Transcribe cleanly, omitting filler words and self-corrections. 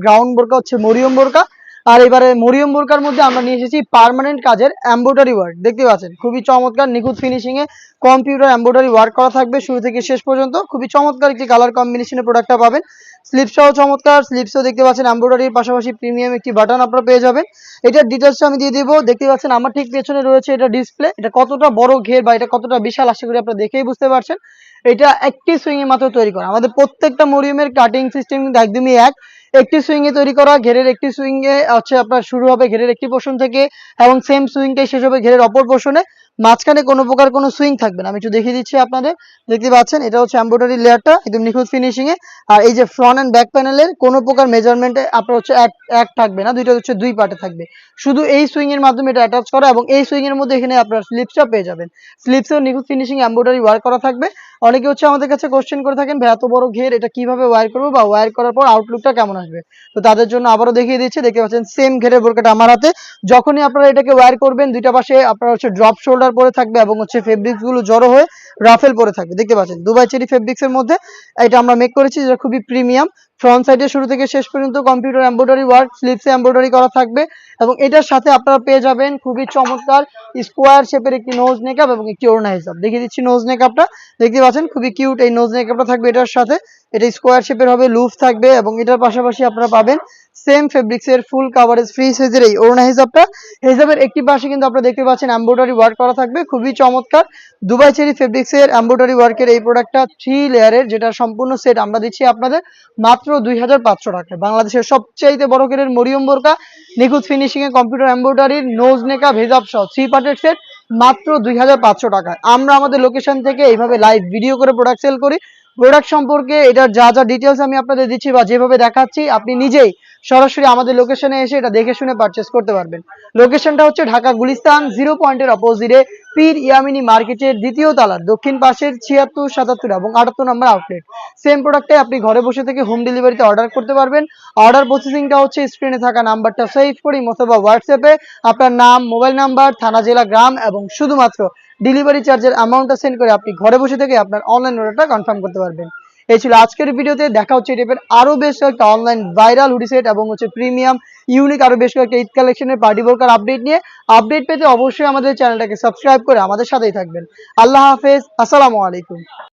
Ground বোরকা হচ্ছে মরিয়ম বোরকা। আর এবারে মরিয়ম বোরকার মধ্যে আমরা নিয়ে এসেছি পার্মানেন্ট কাজের এমব্রয়ডারি ওয়ার্ক। দেখতে পাচ্ছেন খুবই চমৎকার নিখুঁত finishing a computer embroidery work করা থাকবে শুরু থেকে শেষ পর্যন্ত। খুবই চমৎকার একটি কালার কম্বিনেশনের প্রোডাক্টটা পাবেন। স্লিপসটাও চমৎকার, স্লিপসও দেখতে পাচ্ছেন এমব্রয়ডারির পাশাপাশি প্রিমিয়াম একটি বাটন আপনারা পেয়ে যাবেন। এটার ডিটেলসটা আমি দিয়ে দিব। দেখতে পাচ্ছেন আমার ঠিক পেছনে রয়েছে এটা ডিসপ্লে। এটা কতটা বড় ঘের বা এটা কতটা বিশাল আশা করি আপনারা দেখেই বুঝতে পারছেন। এটা একটি সুইং এ মাত্র তৈরি করা। আমাদের প্রত্যেকটা মরিয়মের কাটিং সিস্টেম কিন্তু একদমই এক। একটি সুইং এ তৈরি করা। ঘেরের একটি সুইং এ হচ্ছে আপনার শুরু হবে ঘেরের একটি পোর্শন থেকে এবং সেম সুইংটাই শেষ হবে ঘেরের অপর পোর্শনে। মাঝখানে কোনো প্রকার কোনো সুইং থাকবে না। আমি একটু দেখিয়ে দিচ্ছি আপনাদের। দেখতে পাচ্ছেন এটা হচ্ছে এমব্রয়ডারি লেয়ারটা একদম নিখুঁত ফিনিশিং এ। আর এই যে ফ্রন্ট এন্ড ব্যাক প্যানেলের কোনো প্রকার মেজারমেন্টে আপনার হচ্ছে এক থাকবে না, দুইটা হচ্ছে দুই পার্টে থাকবে। শুধু এই সুইং এর মাধ্যমে এটা অ্যাটাচ করা এবং এই সুইং এর মধ্যে এখানে আপনার স্লিপসটা পেয়ে যাবেন। স্লিপসেও নিখুঁত ফিনিশিং এমব্রয়ডারি ওয়ার্ক করা থাকবে। অনেকে হচ্ছে আমাদের কাছে কোশ্চেন করে থাকেন ভাই এত বড় ঘের এটা কিভাবে ওয়্যার করবো বা ওয়্যার করার পর আউটলুকটা কেমন আসবে। তো তাদের জন্য আবারও দেখিয়ে দিচ্ছি। দেখতে পাচ্ছেন সেম ঘেরের বোরকাটা আমার হাতে। যখনই আপনারা এটাকে ওয়্যার করবেন দুইটা পাশে আপনার হচ্ছে ড্রপ শোল্ডার পরে থাকবে এবং হচ্ছে ফেব্রিক্স গুলো জড়ো হয়ে রাফেল পরে থাকবে। দেখতে পাচ্ছেন দুবাই চেরি ফেব্রিক্স এর মধ্যে এটা আমরা মেক করেছি, যেটা খুবই প্রিমিয়াম। ফ্রন্ট সাইডে শুরু থেকে শেষ পর্যন্ত কম্পিউটার এমব্রয়ডারি ওয়ার্ক, স্লিপসে এমব্রয়ডারি করা থাকবে এবং এটার সাথে আপনারা পেয়ে যাবেন খুবই চমৎকার স্কোয়ার শেপের একটি নোজ নেকআপ এবং একটি ওড়না হিজাব। দেখিয়ে দিচ্ছি নোজ নেকআপটা। দেখতে পাচ্ছেন খুবই কিউট এই নোজ নেকআপটা থাকবে এটার সাথে। এটা স্কোয়ার শেপের হবে, লুফ থাকবে এবং এটার পাশাপাশি আপনারা পাবেন সেম ফেব্রিক্স এর ফুল কাভারেজ ফ্রি সাইজের এই ওড়না হিজাবটা। হিজাবের একটি পাশে কিন্তু আপনারা দেখতে পাচ্ছেন এমব্রয়ডারি ওয়ার্ক করা থাকবে খুবই চমৎকার। দুবাই চেরি ফেব্রিক্স এর এমব্রয়ডারি ওয়ার্কের এই প্রোডাক্টটা 3 লেয়ারের, যেটা সম্পূর্ণ সেট আমরা দিচ্ছি আপনাদের মাত্র 2500 টাকায়। বাংলাদেশের সবচেয়ে বড় ঘেরের মরিয়ম বোরকা নিখুঁত ফিনিশিং এ কম্পিউটার এমব্রয়ডারির নোজ নেকআপ হিজাব সহ 3 পার্টের সেট মাত্র 2500 টাকায়। আমরা আমাদের লোকেশন থেকে এইভাবে লাইভ ভিডিও করে প্রোডাক্ট সেল করি। প্রোডাক্ট সম্পর্কে এটার যা যা ডিটেলস আমি আপনাদের দিচ্ছি বা যেভাবে দেখাচ্ছি আপনি নিজেই সরাসরি আমাদের লোকেশনে এসে এটা দেখে শুনে পারচেস করতে পারবেন। লোকেশনটা হচ্ছে ঢাকা গুলিস্তান 0 পয়েন্টের অপোজিটে পীর ইয়ামিনী মার্কেটের দ্বিতীয় তলার দক্ষিণ পাশের 76, 77 এবং 78 নম্বর আউটলেট। সেম প্রোডাক্টে আপনি ঘরে বসে থেকে হোম ডেলিভারিতে অর্ডার করতে পারবেন। অর্ডার প্রসেসিংটা হচ্ছে স্ক্রিনে থাকা নাম্বারটা সেভ করে অথবা হোয়াটসঅ্যাপে আপনার নাম, মোবাইল নাম্বার, থানা, জেলা, গ্রাম এবং শুধুমাত্র ডেলিভারি চার্জের অ্যামাউন্টটা সেন্ড করে আপনি ঘরে বসে থেকে আপনার অনলাইন অর্ডারটা কনফার্ম করতে পারবেন। এই ছিল আজকের ভিডিওতে। দেখা হচ্ছে এই টাইপের আরো বেশ কয়েকটা অনলাইন ভাইরাল হুডি সেট এবং হচ্ছে প্রিমিয়াম ইউনিক আরো বেশ কয়েকটা ঈদ কালেকশনের পার্টি বোরকার আপডেট নিয়ে। আপডেট পেতে অবশ্যই আমাদের চ্যানেলটাকে সাবস্ক্রাইব করে আমাদের সাথেই থাকবেন। আল্লাহ হাফেজ, আসসালামু আলাইকুম।